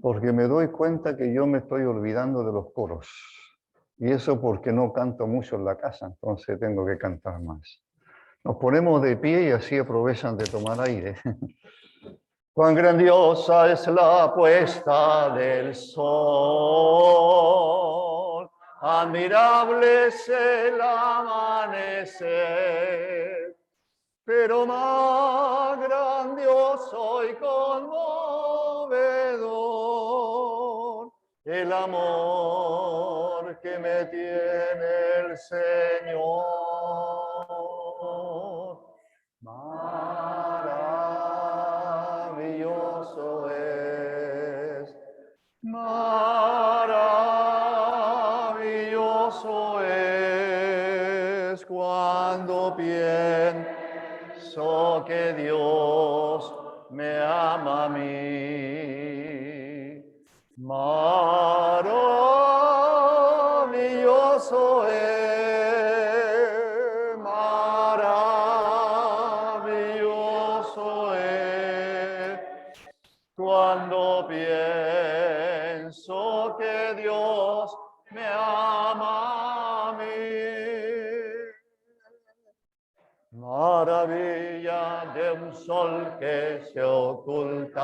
porque me doy cuenta que yo me estoy olvidando de los coros. Y eso porque no canto mucho en la casa, entonces tengo que cantar más. Nos ponemos de pie y así aprovechan de tomar aire. Cuán grandiosa es la puesta del sol, admirable es el amanecer, pero más grandioso y conmovedor el amor que me tiene el Señor. Maravilloso es, maravilloso es cuando pienso que Dios me ama a mí. Maravilloso es, maravilloso es cuando pienso que Dios me ama a mí. Maravilla de un sol que se oculta,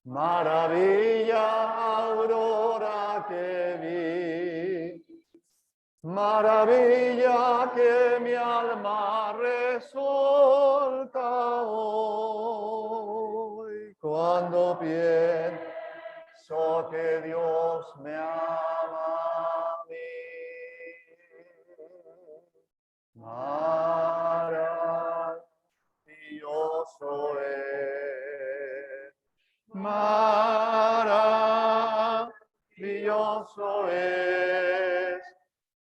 maravilla aurora que vi, maravilla que mi alma resulta hoy cuando pienso que Dios me ama a mí. Maravilloso es, maravilloso es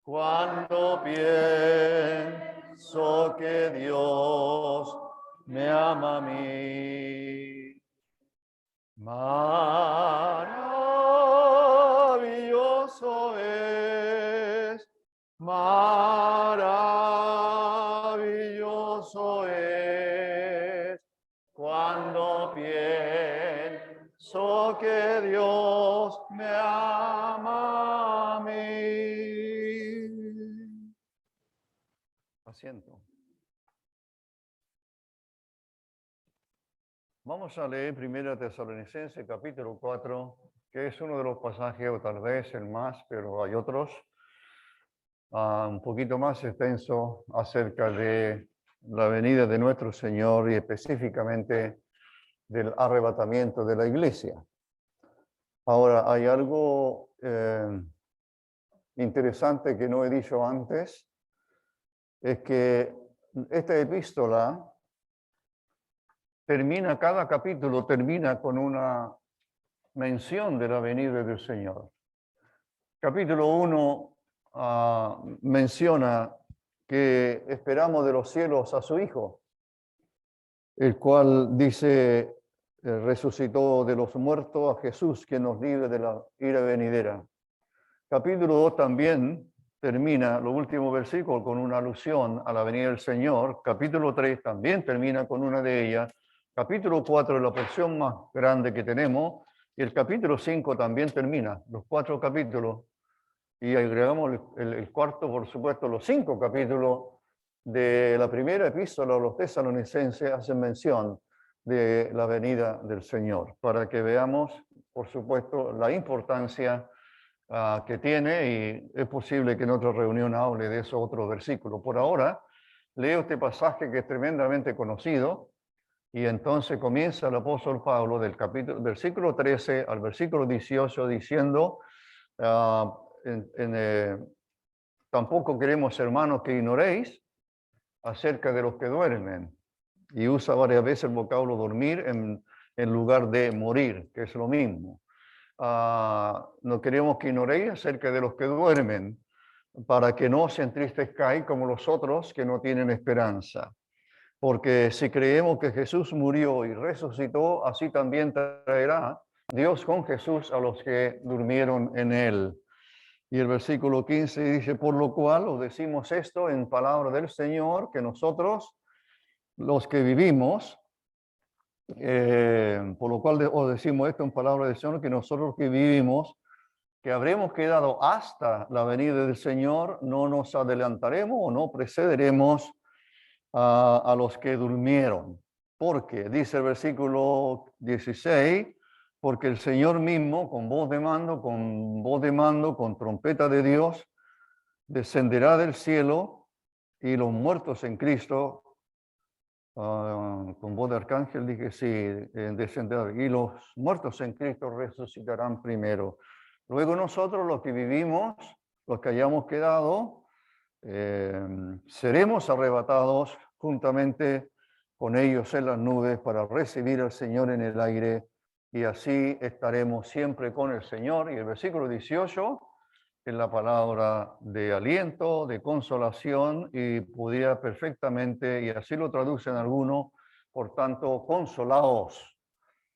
cuando pienso que Dios me ama a mí. Maravilloso es, maravilloso es cuando pienso que Dios me ama a mí. Asiento. Vamos a leer 1 Tesalonicenses capítulo 4, que es uno de los pasajes, o tal vez el más, pero hay otros, un poquito más extenso acerca de la venida de nuestro Señor y específicamente del arrebatamiento de la iglesia. Ahora, hay algo interesante que no he dicho antes, es que esta epístola cada capítulo termina con una mención de la venida del Señor. Capítulo 1 menciona que esperamos de los cielos a su Hijo, el cual dice, resucitó de los muertos a Jesús, que nos libre de la ira venidera. Capítulo 2 también termina, los últimos versículos, con una alusión a la venida del Señor. Capítulo 3 también termina con una de ellas. Capítulo 4 es la porción más grande que tenemos. Y el capítulo 5 también termina, los 4 capítulos. Y agregamos el cuarto, por supuesto, los 5 capítulos de la primera epístola a los tesalonicenses hacen mención de la venida del Señor, para que veamos, por supuesto, la importancia que tiene, y es posible que en otra reunión hable de esos otros versículos. Por ahora, leo este pasaje que es tremendamente conocido, y entonces comienza el apóstol Pablo del versículo 13 al versículo 18 diciendo, tampoco queremos, hermanos, que ignoréis acerca de los que duermen. Y usa varias veces el vocablo dormir en lugar de morir, que es lo mismo. No queremos que ignoréis acerca de los que duermen, para que no se entristezcáis como los otros que no tienen esperanza. Porque si creemos que Jesús murió y resucitó, así también traerá Dios con Jesús a los que durmieron en él. Y el versículo 15 dice, por lo cual os decimos esto en palabra del Señor, que nosotros, los que vivimos, Por lo cual os decimos esto en palabra del Señor, que nosotros que vivimos, que habremos quedado hasta la venida del Señor, no nos adelantaremos o no precederemos a los que durmieron. Porque, dice el versículo 16, porque el Señor mismo, con voz de mando, con trompeta de Dios, descenderá del cielo y los muertos en Cristo, con voz de arcángel, dije sí, descenderá, y los muertos en Cristo resucitarán primero. Luego nosotros, los que vivimos, los que hayamos quedado, seremos arrebatados juntamente con ellos en las nubes para recibir al Señor en el aire, y así estaremos siempre con el Señor. Y el versículo 18 es la palabra de aliento, de consolación, y pudiera perfectamente, y así lo traducen algunos, por tanto, consolaos,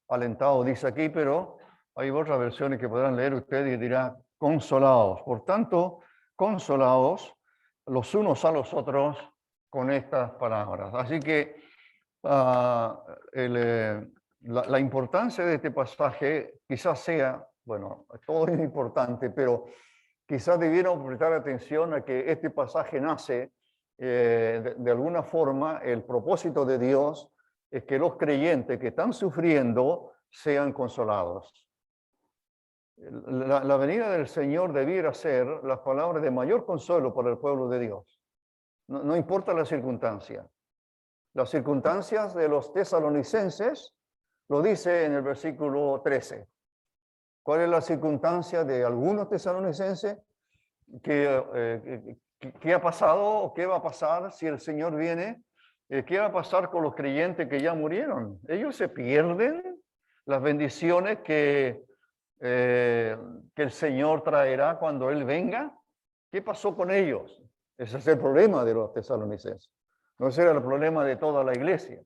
alentados dice aquí, pero hay otras versiones que podrán leer ustedes y dirá consolaos. Por tanto, consolaos los unos a los otros con estas palabras. Así que la importancia de este pasaje quizás sea, bueno, todo es importante, pero quizás debiéramos prestar atención a que este pasaje nace de alguna forma. El propósito de Dios es que los creyentes que están sufriendo sean consolados. La venida del Señor debiera ser las palabras de mayor consuelo para el pueblo de Dios. No importa la circunstancia. Las circunstancias de los tesalonicenses lo dice en el versículo 13. ¿Cuál es la circunstancia de algunos tesalonicenses? ¿Qué ha pasado o qué va a pasar si el Señor viene? ¿Qué va a pasar con los creyentes que ya murieron? Ellos se pierden las bendiciones que el Señor traerá cuando Él venga. ¿Qué pasó con ellos? Ese es el problema de los tesalonicenses. No ese era el problema de toda la iglesia.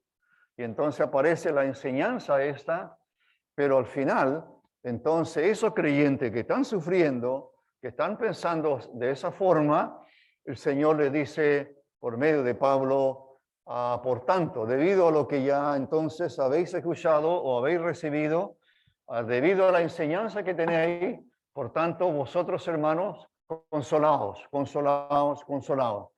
Y entonces aparece la enseñanza esta, pero al final, entonces esos creyentes que están sufriendo, que están pensando de esa forma, el Señor les dice por medio de Pablo, por tanto, debido a lo que ya entonces habéis escuchado o habéis recibido, debido a la enseñanza que tenéis, por tanto, vosotros hermanos, consolaos, consolaos, consolaos.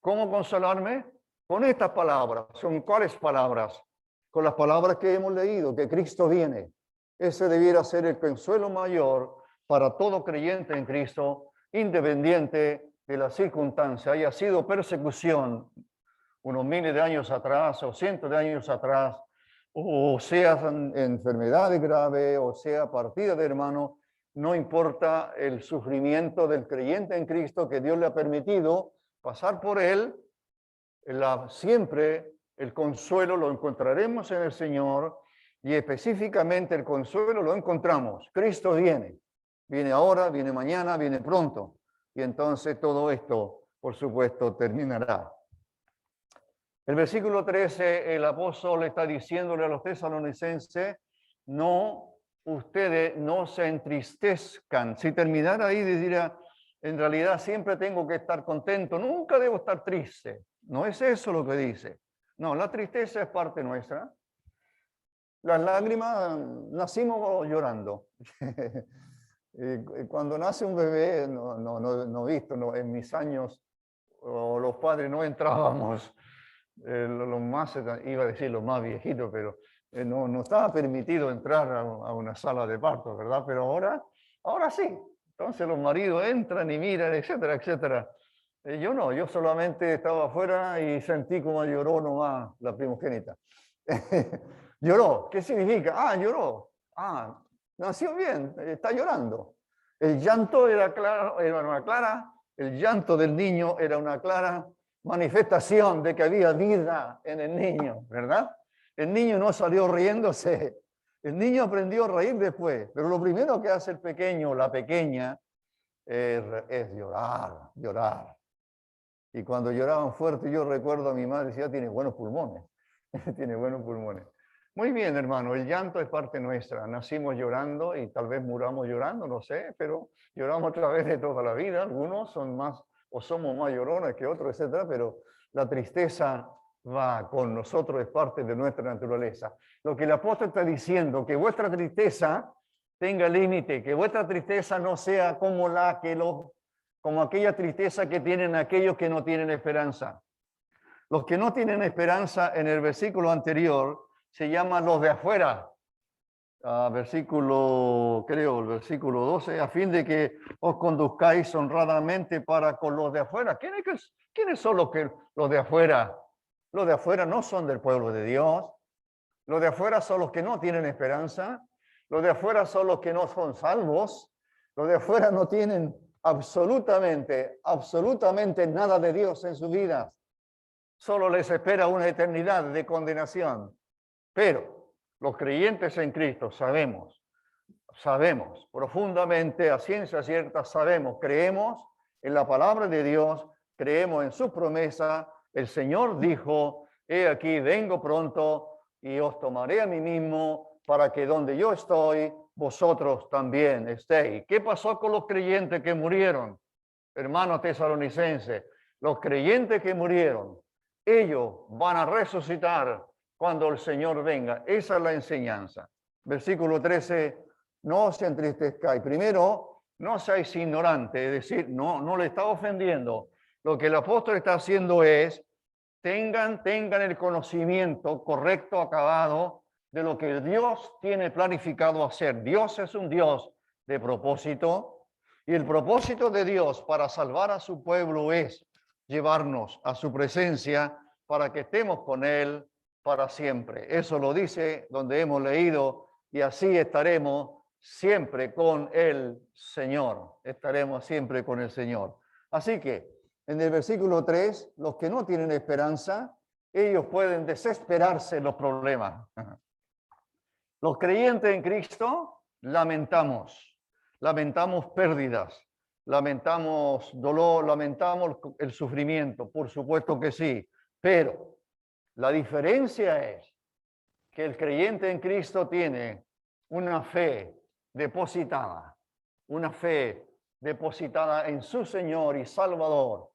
¿Cómo consolarme? Con estas palabras. ¿Son cuáles palabras? Con las palabras que hemos leído, que Cristo viene. Ese debiera ser el consuelo mayor para todo creyente en Cristo, independiente de la circunstancia, haya sido persecución unos miles de años atrás o cientos de años atrás, o sea enfermedades graves, o sea partida de hermano, no importa el sufrimiento del creyente en Cristo que Dios le ha permitido pasar por él, siempre el consuelo lo encontraremos en el Señor, y específicamente el consuelo lo encontramos. Cristo viene ahora, viene mañana, viene pronto, y entonces todo esto, por supuesto, terminará. El versículo 13, el apóstol está diciéndole a los tesalonicenses, no, ustedes no se entristezcan. Si terminara ahí, diría, en realidad siempre tengo que estar contento, nunca debo estar triste. No es eso lo que dice. No, la tristeza es parte nuestra. Las lágrimas, nacimos llorando. Cuando nace un bebé, no he visto, en mis años, los padres no entrábamos. Los más, iba a decir los más viejitos, pero no estaba permitido entrar a una sala de parto, ¿verdad? Pero ahora sí. Entonces los maridos entran y miran, etcétera, etcétera. Yo solamente estaba afuera y sentí como lloró nomás la primogénita. Lloró, ¿qué significa? Lloró. Nació bien, está llorando. El llanto era una clara, el llanto del niño era una clara manifestación de que había vida en el niño, ¿verdad? El niño no salió riéndose, el niño aprendió a reír después, pero lo primero que hace el pequeño o la pequeña es llorar. Y cuando lloraban fuerte, yo recuerdo a mi madre decía, tiene buenos pulmones, tiene buenos pulmones. Muy bien, hermano, el llanto es parte nuestra. Nacimos llorando y tal vez muramos llorando, no sé, pero lloramos a través de toda la vida. Algunos son más o somos más llorones que otros, etcétera, pero la tristeza va con nosotros, es parte de nuestra naturaleza. Lo que el apóstol está diciendo, que vuestra tristeza tenga límite, que vuestra tristeza no sea como como aquella tristeza que tienen aquellos que no tienen esperanza. Los que no tienen esperanza en el versículo anterior se llaman los de afuera. El versículo 12, a fin de que os conduzcáis honradamente para con los de afuera. ¿Quiénes son los de afuera? Los de afuera no son del pueblo de Dios. Los de afuera son los que no tienen esperanza. Los de afuera son los que no son salvos. Los de afuera no tienen absolutamente nada de Dios en su vida. Solo les espera una eternidad de condenación. Pero los creyentes en Cristo sabemos profundamente, a ciencia cierta, creemos en la palabra de Dios, creemos en su promesa. El Señor dijo, he aquí, vengo pronto y os tomaré a mí mismo para que donde yo estoy, vosotros también estéis. ¿Qué pasó con los creyentes que murieron? Hermanos tesalonicenses, los creyentes que murieron, ellos van a resucitar cuando el Señor venga. Esa es la enseñanza. Versículo 13, no os entristezcáis. Primero, no seáis ignorantes, es decir, no le está ofendiendo. Lo que el apóstol está haciendo es, tengan el conocimiento correcto, acabado, de lo que Dios tiene planificado hacer. Dios es un Dios de propósito, y el propósito de Dios para salvar a su pueblo es llevarnos a su presencia para que estemos con Él para siempre. Eso lo dice donde hemos leído, y así estaremos siempre con el Señor. Estaremos siempre con el Señor. Así que en el versículo 3, los que no tienen esperanza, ellos pueden desesperarse en los problemas. Los creyentes en Cristo lamentamos pérdidas, lamentamos dolor, lamentamos el sufrimiento, por supuesto que sí, pero la diferencia es que el creyente en Cristo tiene una fe depositada en su Señor y Salvador,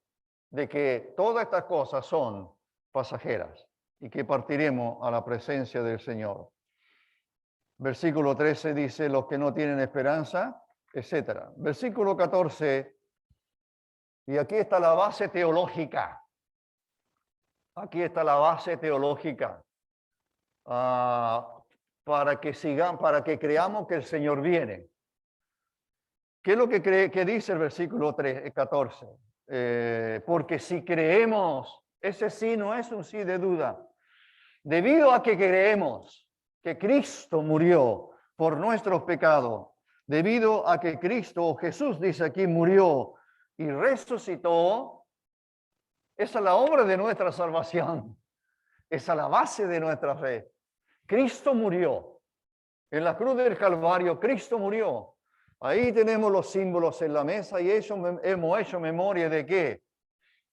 de que todas estas cosas son pasajeras y que partiremos a la presencia del Señor. Versículo 13 dice, los que no tienen esperanza, etc. Versículo 14, y aquí está la base teológica. Aquí está la base teológica para que creamos que el Señor viene. ¿Qué es lo que dice el versículo 14? Porque si creemos, ese sí no es un sí de duda. Debido a que creemos que Cristo murió por nuestros pecados, debido a que Cristo, Jesús dice aquí, murió y resucitó, esa es la obra de nuestra salvación. Esa es la base de nuestra fe. Cristo murió. En la cruz del Calvario, Cristo murió. Ahí tenemos los símbolos en la mesa y hemos hecho memoria de que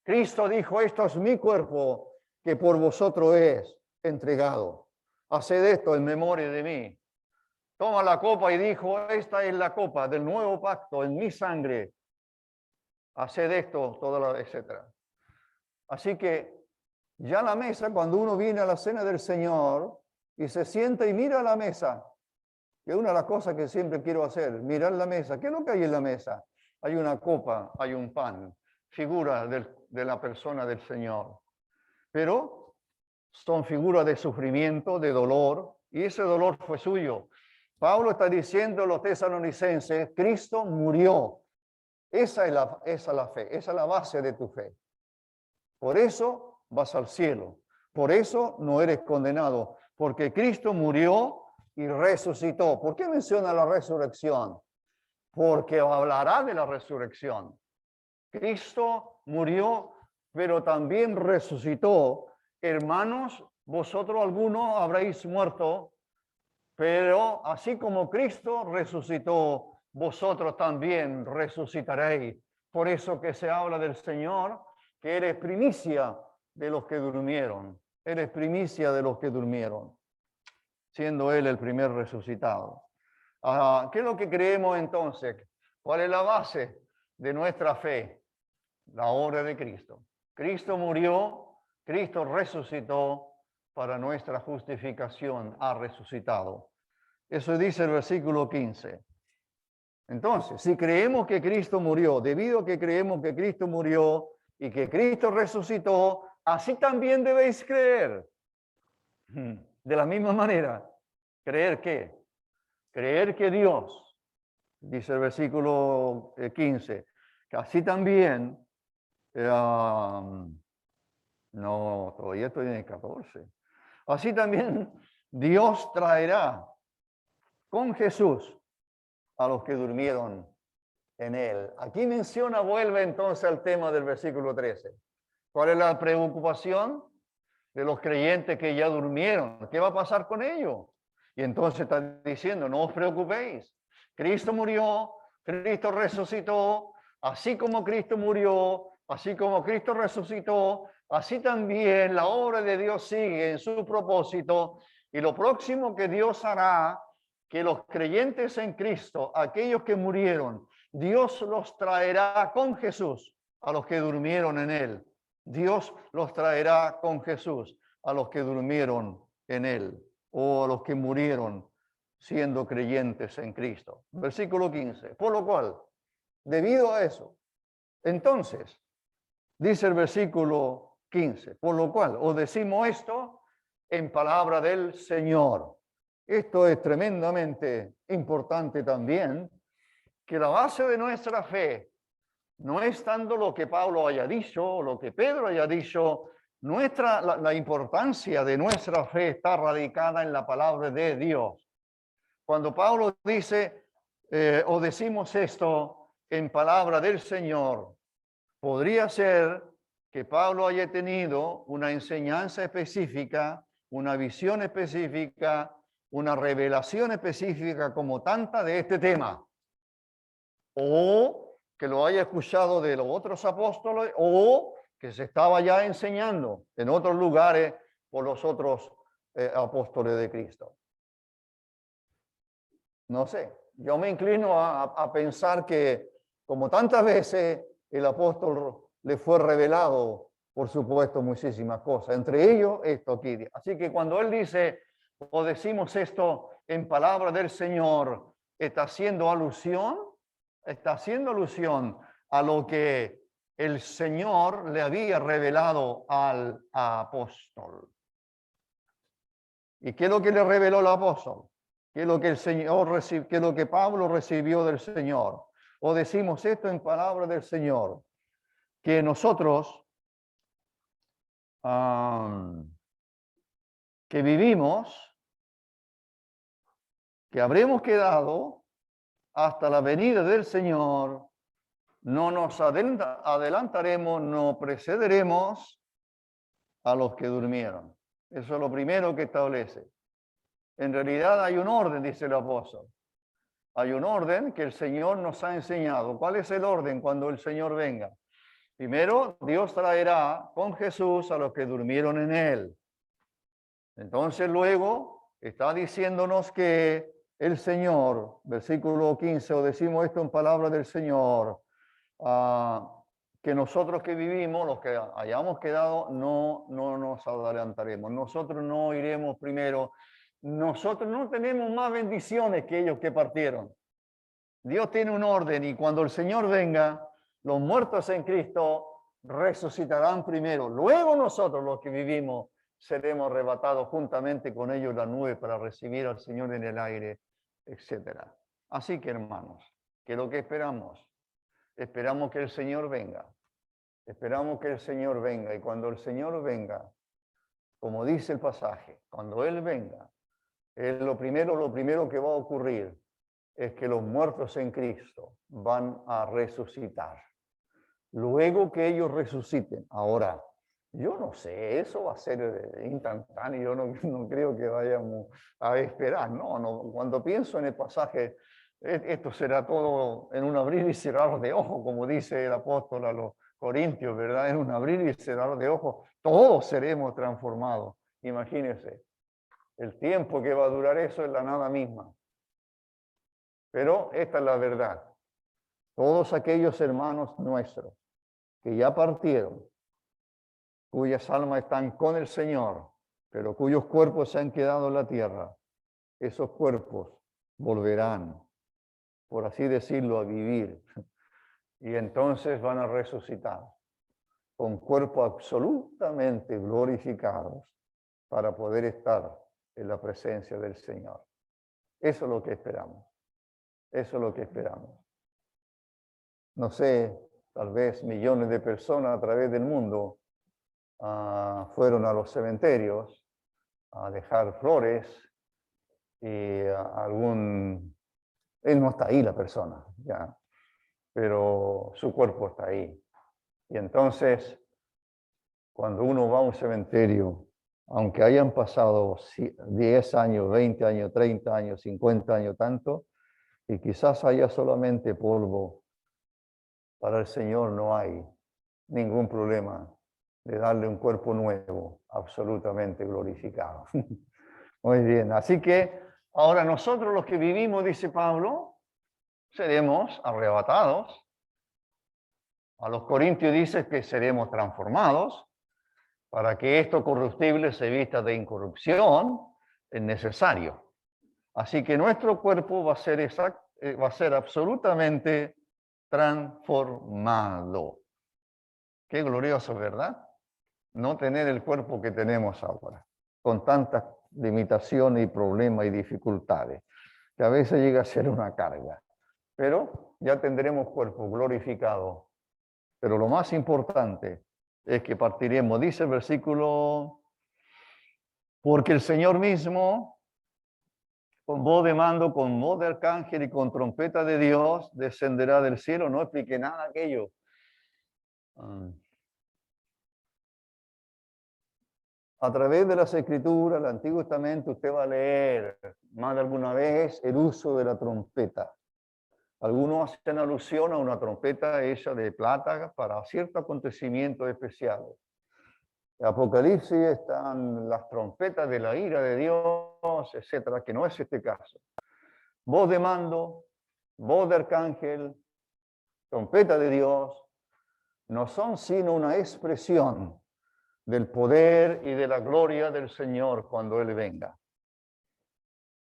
Cristo dijo, esto es mi cuerpo que por vosotros es entregado. Haced esto en memoria de mí. Toma la copa y dijo, esta es la copa del nuevo pacto en mi sangre. Haced esto, etc. Así que ya la mesa, cuando uno viene a la cena del Señor y se sienta y mira la mesa, que es una de las cosas que siempre quiero hacer, mirar la mesa. ¿Qué es lo que hay en la mesa? Hay una copa, hay un pan, figura de la persona del Señor. Pero son figuras de sufrimiento, de dolor, y ese dolor fue suyo. Pablo está diciendo a los tesalonicenses, Cristo murió. Esa es la fe, esa es la base de tu fe. Por eso vas al cielo. Por eso no eres condenado, porque Cristo murió y resucitó. ¿Por qué menciona la resurrección? Porque hablará de la resurrección. Cristo murió, pero también resucitó. Hermanos, vosotros algunos habréis muerto, pero así como Cristo resucitó, vosotros también resucitaréis. Por eso que se habla del Señor, que eres primicia de los que durmieron. Eres primicia de los que durmieron, siendo Él el primer resucitado. ¿Qué es lo que creemos entonces? ¿Cuál es la base de nuestra fe? La obra de Cristo. Cristo murió Cristo resucitó para nuestra justificación, ha resucitado. Eso dice el versículo 15. Entonces, si creemos que Cristo murió, debido a que creemos que Cristo murió y que Cristo resucitó, así también debéis creer. De la misma manera, ¿creer qué? Creer que Dios, dice el versículo 15, que así también, no, todavía estoy en el 14, así también Dios traerá con Jesús a los que durmieron en él. Aquí vuelve entonces al tema del versículo 13. ¿Cuál es la preocupación de los creyentes que ya durmieron? ¿Qué va a pasar con ellos? Y entonces está diciendo, no os preocupéis. Cristo murió, Cristo resucitó, así como Cristo murió, así como Cristo resucitó, así también la obra de Dios sigue en su propósito. Y lo próximo que Dios hará, que los creyentes en Cristo, aquellos que murieron, Dios los traerá con Jesús a los que durmieron en él. Dios los traerá con Jesús a los que durmieron en él o a los que murieron siendo creyentes en Cristo. Versículo 15. Por lo cual, debido a eso, entonces, dice el versículo 15, por lo cual os decimos esto en palabra del Señor. Esto es tremendamente importante también, que la base de nuestra fe no es tanto lo que Pablo haya dicho o lo que Pedro haya dicho. La importancia de nuestra fe está radicada en la palabra de Dios. Cuando Pablo dice o decimos esto en palabra del Señor, podría ser que Pablo haya tenido una enseñanza específica, una visión específica, una revelación específica como tanta de este tema. O que lo haya escuchado de los otros apóstoles, o que se estaba ya enseñando en otros lugares por los otros apóstoles de Cristo. No sé, yo me inclino a pensar que como tantas veces el apóstol le fue revelado, por supuesto, muchísimas cosas, entre ellos esto aquí. Así que cuando él dice o decimos esto en palabra del Señor, está haciendo alusión a lo que el Señor le había revelado al apóstol. ¿Y qué es lo que le reveló el apóstol? ¿Qué es lo que el Señor recibió? ¿Qué es lo que Pablo recibió del Señor? O decimos esto en palabra del Señor, que nosotros que vivimos, que habremos quedado hasta la venida del Señor, no nos adelantaremos, no precederemos a los que durmieron. Eso es lo primero que establece. En realidad hay un orden, dice el apóstol. Hay un orden que el Señor nos ha enseñado. ¿Cuál es el orden cuando el Señor venga? Primero, Dios traerá con Jesús a los que durmieron en él. Entonces luego está diciéndonos que el Señor, versículo 15, o decimos esto en palabra del Señor, que nosotros que vivimos, los que hayamos quedado, no nos adelantaremos. Nosotros no iremos primero. Nosotros no tenemos más bendiciones que ellos que partieron. Dios tiene un orden y cuando el Señor venga, los muertos en Cristo resucitarán primero. Luego nosotros, los que vivimos, seremos arrebatados juntamente con ellos en la nube para recibir al Señor en el aire, etc. Así que, hermanos, ¿qué es lo que esperamos? Esperamos que el Señor venga. Esperamos que el Señor venga. Y cuando el Señor venga, como dice el pasaje, cuando Él venga, lo primero que va a ocurrir es que los muertos en Cristo van a resucitar. Luego que ellos resuciten. Ahora, yo no sé, eso va a ser instantáneo. Yo no creo que vayamos a esperar. No. Cuando pienso en el pasaje, esto será todo en un abrir y cerrar de ojos, como dice el apóstol a los Corintios, ¿verdad? En un abrir y cerrar de ojos, todos seremos transformados. Imagínense, el tiempo que va a durar eso es la nada misma. Pero esta es la verdad. Todos aquellos hermanos nuestros que ya partieron, cuyas almas están con el Señor, pero cuyos cuerpos se han quedado en la tierra, esos cuerpos volverán, por así decirlo, a vivir. Y entonces van a resucitar con cuerpos absolutamente glorificados para poder estar en la presencia del Señor. Eso es lo que esperamos. Eso es lo que esperamos. No sé, tal vez millones de personas a través del mundo fueron a los cementerios a dejar flores y él no está ahí la persona, ya, pero su cuerpo está ahí. Y entonces, cuando uno va a un cementerio, aunque hayan pasado 10 años, 20 años, 30 años, 50 años, tanto, y quizás haya solamente polvo, para el Señor no hay ningún problema de darle un cuerpo nuevo, absolutamente glorificado. Muy bien, así que ahora nosotros los que vivimos, dice Pablo, seremos arrebatados. A los Corintios dice que seremos transformados para que esto corruptible se vista de incorrupción, es necesario. Así que nuestro cuerpo va a ser absolutamente transformado. Qué glorioso, ¿verdad? No tener el cuerpo que tenemos ahora, con tantas limitaciones y problemas y dificultades, que a veces llega a ser una carga. Pero ya tendremos cuerpo glorificado. Pero lo más importante es que partiremos, dice el versículo, porque el Señor mismo, con voz de mando, con voz de arcángel y con trompeta de Dios, descenderá del cielo. No expliqué nada aquello. A través de las Escrituras, el Antiguo Testamento, usted va a leer más de alguna vez el uso de la trompeta. Algunos hacen alusión a una trompeta hecha de plata para ciertos acontecimientos especiales. En Apocalipsis están las trompetas de la ira de Dios, etcétera, que no es este caso. Voz de mando, voz de arcángel, trompeta de Dios, no son sino una expresión del poder y de la gloria del Señor cuando Él venga.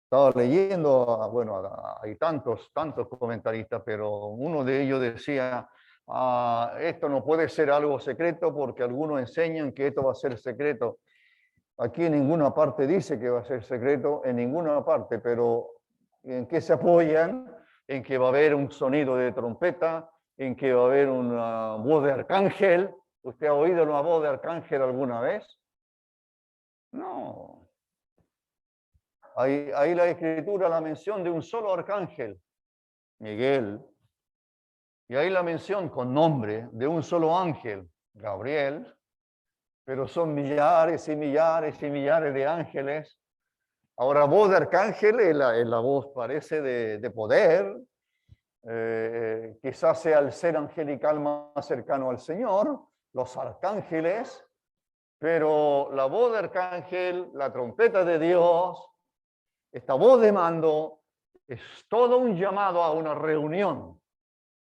Estaba leyendo, bueno, hay tantos comentaristas, pero uno de ellos decía, esto no puede ser algo secreto porque algunos enseñan que esto va a ser secreto. Aquí en ninguna parte dice que va a ser secreto, en ninguna parte, pero ¿en qué se apoyan? En que va a haber un sonido de trompeta, en que va a haber una voz de arcángel. ¿Usted ha oído una voz de arcángel alguna vez? No. Hay la escritura, la mención de un solo arcángel, Miguel, y hay la mención con nombre de un solo ángel, Gabriel, pero son millares y millares y millares de ángeles. Ahora, voz de arcángel es la voz, parece, de poder, quizás sea el ser angelical más cercano al Señor, los arcángeles, pero la voz de arcángel, la trompeta de Dios, esta voz de mando, es todo un llamado a una reunión.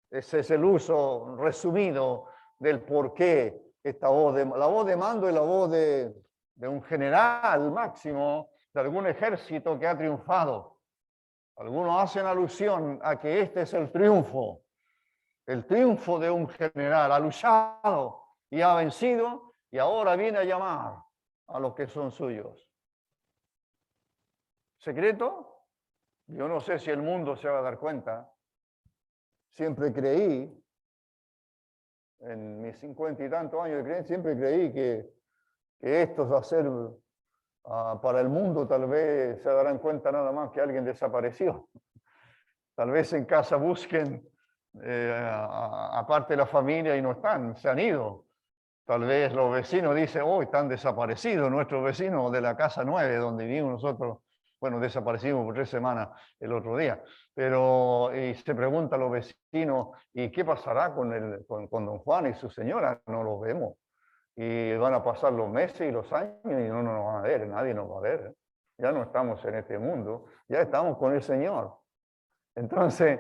Ese es el uso resumido del por qué esta voz la voz de mando es la voz de un general máximo de algún ejército que ha triunfado. Algunos hacen alusión a que este es el triunfo de un general. Ha luchado y ha vencido y ahora viene a llamar a los que son suyos. ¿Secreto? Yo no sé si el mundo se va a dar cuenta. Siempre creí, en mis 50 y tantos años de creencia, siempre creí que esto va a ser para el mundo, tal vez se darán cuenta nada más que alguien desapareció. Tal vez en casa busquen, aparte de la familia, y no están, se han ido. Tal vez los vecinos dicen, oh, están desaparecidos, nuestros vecinos de la casa 9, donde vivimos nosotros. Bueno, desaparecimos por 3 semanas el otro día, pero y se preguntan los vecinos, ¿y qué pasará con don Juan y su señora? No los vemos. Y van a pasar los meses y los años y no nos van a ver, nadie nos va a ver. Ya no estamos en este mundo, ya estamos con el Señor. Entonces,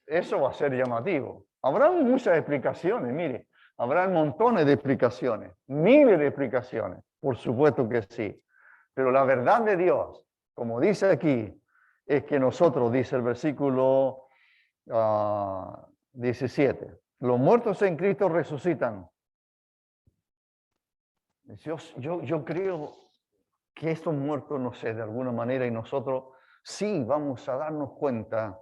eso va a ser llamativo. Habrá muchas explicaciones, mire. Habrá montones de explicaciones, miles de explicaciones, por supuesto que sí. Pero la verdad de Dios, como dice aquí, es que nosotros, dice el versículo 17, los muertos en Cristo resucitan. Yo creo que estos muertos, no sé, de alguna manera, y nosotros sí vamos a darnos cuenta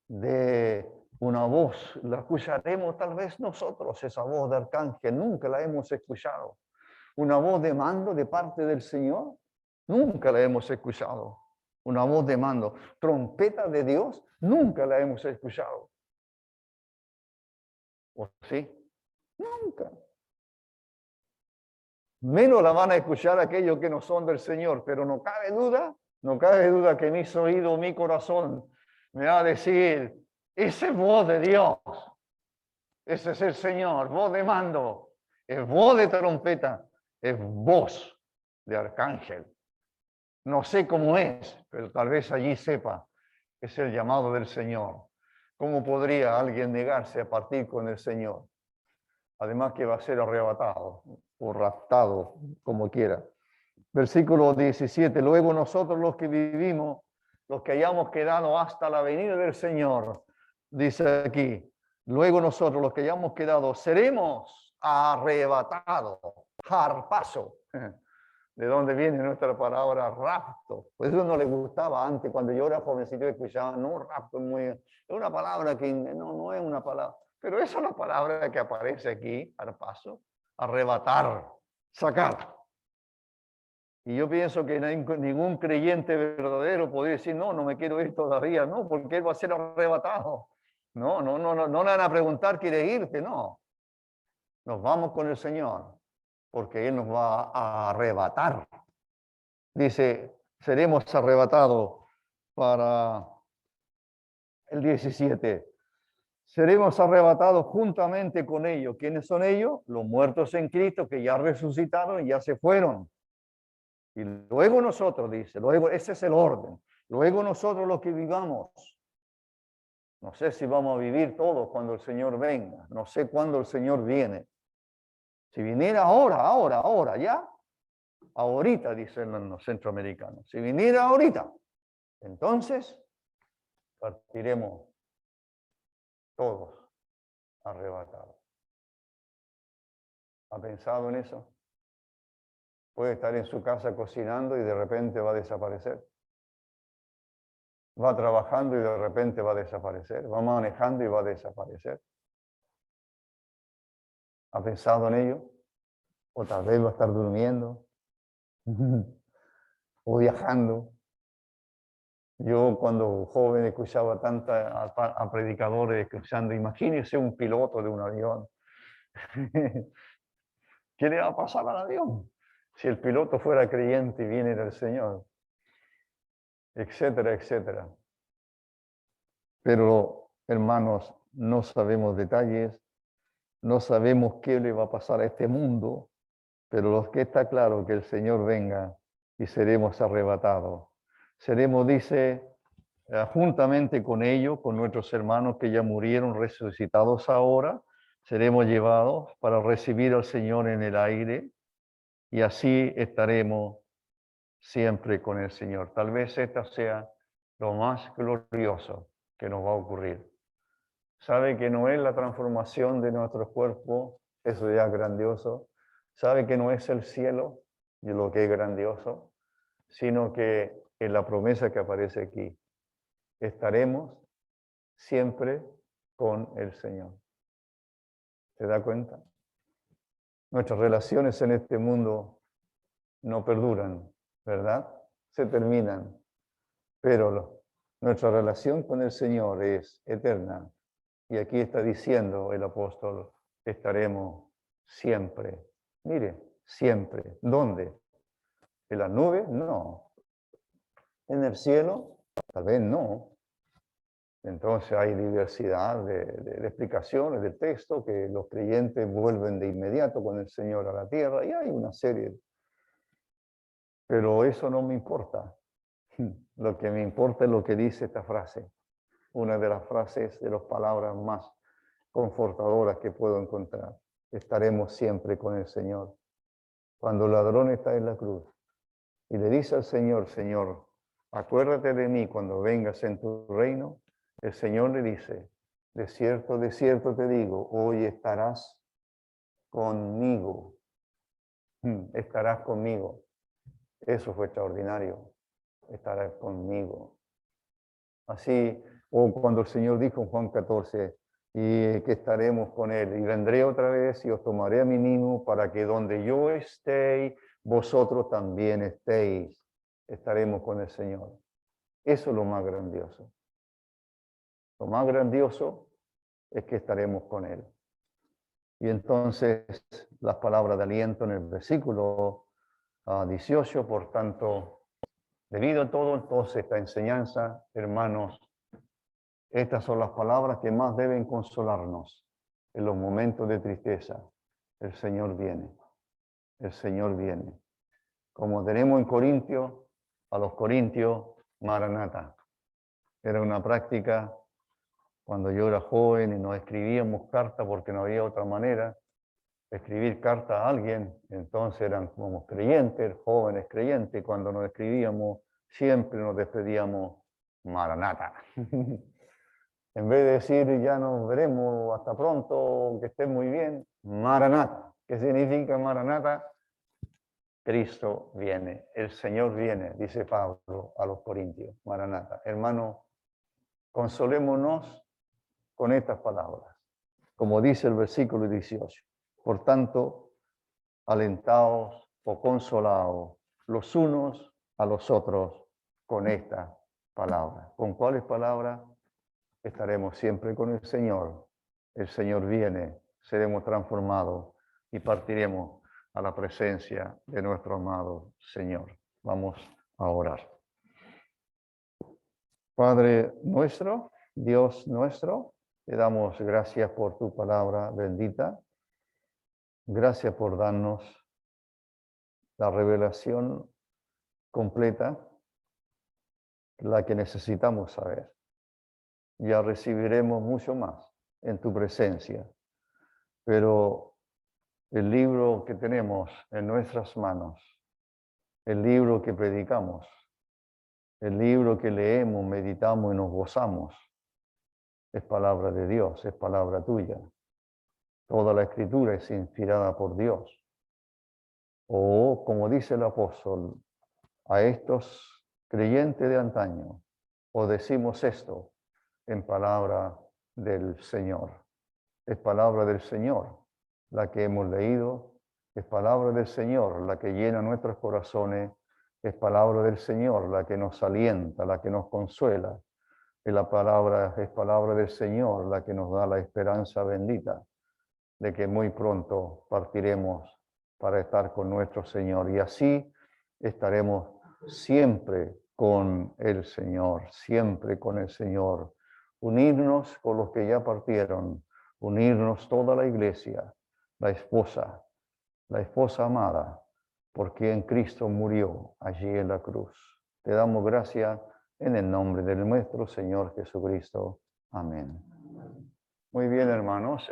de una voz, la escucharemos tal vez nosotros, esa voz de arcángel, nunca la hemos escuchado. Una voz de mando de parte del Señor, nunca la hemos escuchado. Una voz de mando, trompeta de Dios, nunca la hemos escuchado. ¿O sí? Nunca. Menos la van a escuchar aquellos que no son del Señor, pero no cabe duda que mis oídos, mi corazón me va a decir, esa es voz de Dios, ese es el Señor, voz de mando, es voz de trompeta, es voz de arcángel. No sé cómo es, pero tal vez allí sepa que es el llamado del Señor. ¿Cómo podría alguien negarse a partir con el Señor? Además que va a ser arrebatado o raptado, como quiera. Versículo 17, luego nosotros los que vivimos, los que hayamos quedado hasta la venida del Señor, dice aquí, luego nosotros los que hayamos quedado, seremos arrebatados, harpazo, de donde viene nuestra palabra rapto. Pues eso no le gustaba antes, cuando yo era jovencito escuchaba, no, rapto es una palabra que no es una palabra, pero esa es la palabra que aparece aquí, harpazo, arrebatar, sacar. Y yo pienso que ningún creyente verdadero podría decir, no me quiero ir todavía, no, porque él va a ser arrebatado. No le van a preguntar, ¿quieres irte? No. Nos vamos con el Señor, porque Él nos va a arrebatar. Dice, seremos arrebatados para el 17. Seremos arrebatados juntamente con ellos. ¿Quiénes son ellos? Los muertos en Cristo que ya resucitaron y ya se fueron. Y luego nosotros, dice, luego ese es el orden. Luego nosotros los que vivamos. No sé si vamos a vivir todos cuando el Señor venga. No sé cuándo el Señor viene. Si viniera ahora, ya. Ahorita, dicen los centroamericanos. Si viniera ahorita, entonces partiremos todos arrebatados. ¿Ha pensado en eso? Puede estar en su casa cocinando y de repente va a desaparecer. Va trabajando y de repente va a desaparecer. Va manejando y va a desaparecer. ¿Ha pensado en ello? O tal vez va a estar durmiendo o viajando. Yo cuando joven escuchaba a predicadores escuchando, imagínese un piloto de un avión. ¿Qué le va a pasar al avión? Si el piloto fuera creyente y viene del Señor, etcétera, etcétera. Pero, hermanos, no sabemos detalles, no sabemos qué le va a pasar a este mundo, pero lo que está claro que el Señor venga y seremos arrebatados. Seremos, dice, juntamente con ellos, con nuestros hermanos que ya murieron, resucitados ahora, seremos llevados para recibir al Señor en el aire y así estaremos siempre con el Señor. Tal vez esta sea lo más glorioso que nos va a ocurrir. Sabe que no es la transformación de nuestro cuerpo, eso ya es grandioso. Sabe que no es el cielo, y lo que es grandioso, sino que en la promesa que aparece aquí, estaremos siempre con el Señor. ¿Se da cuenta? Nuestras relaciones en este mundo no perduran, ¿verdad? Se terminan, pero nuestra relación con el Señor es eterna. Y aquí está diciendo el apóstol, estaremos siempre. Mire, siempre. ¿Dónde? ¿En las nubes? No. ¿En el cielo? Tal vez no. Entonces hay diversidad de explicaciones del texto, que los creyentes vuelven de inmediato con el Señor a la tierra, y hay una serie. Pero eso no me importa. Lo que me importa es lo que dice esta frase. Una de las frases, de las palabras más confortadoras que puedo encontrar. estaremos siempre con el Señor. Cuando el ladrón está en la cruz y le dice al Señor, Señor, acuérdate de mí cuando vengas en tu reino, el Señor le dice, de cierto te digo, hoy estarás conmigo. Estarás conmigo. Eso fue extraordinario. Estarás conmigo. Así, o cuando el Señor dijo en Juan 14, y que estaremos con Él, y vendré otra vez y os tomaré a mí mismo para que donde yo esté, vosotros también estéis. Estaremos con el Señor. Eso es lo más grandioso. Lo más grandioso es que estaremos con Él. Y entonces las palabras de aliento en el versículo 18, por tanto, debido a toda esta enseñanza, hermanos, estas son las palabras que más deben consolarnos en los momentos de tristeza. El Señor viene. El Señor viene. Como tenemos en Corintios, a los corintios, Maranata. Era una práctica cuando yo era joven y nos escribíamos cartas porque no había otra manera de escribir carta a alguien. Entonces eran como creyentes, jóvenes creyentes, y cuando nos escribíamos siempre nos despedíamos Maranata. En vez de decir ya nos veremos, hasta pronto, que estén muy bien, Maranata. ¿Qué significa Maranata? Cristo viene, el Señor viene, dice Pablo a los corintios, Maranata. Hermano, consolémonos con estas palabras, como dice el versículo 18. Por tanto, alentaos o consolaos los unos a los otros con esta palabra. ¿Con cuáles palabras? Estaremos siempre con el Señor. El Señor viene, seremos transformados y partiremos a la presencia de nuestro amado Señor. Vamos a orar. Padre nuestro, Dios nuestro, te damos gracias por tu palabra bendita. Gracias por darnos la revelación completa, la que necesitamos saber. Ya recibiremos mucho más en tu presencia, pero el libro que tenemos en nuestras manos, el libro que predicamos, el libro que leemos, meditamos y nos gozamos, es palabra de Dios, es palabra tuya. Toda la escritura es inspirada por Dios. O, como dice el apóstol, a estos creyentes de antaño, o decimos esto en palabra del Señor. Es palabra del Señor la que hemos leído, es palabra del Señor la que llena nuestros corazones, es palabra del Señor la que nos alienta, la que nos consuela, es palabra del Señor la que nos da la esperanza bendita de que muy pronto partiremos para estar con nuestro Señor y así estaremos siempre con el Señor, siempre con el Señor. Unirnos con los que ya partieron, unirnos toda la iglesia, la esposa amada, por quien Cristo murió allí en la cruz. Te damos gracias en el nombre de nuestro Señor Jesucristo. Amén. Muy bien, hermanos.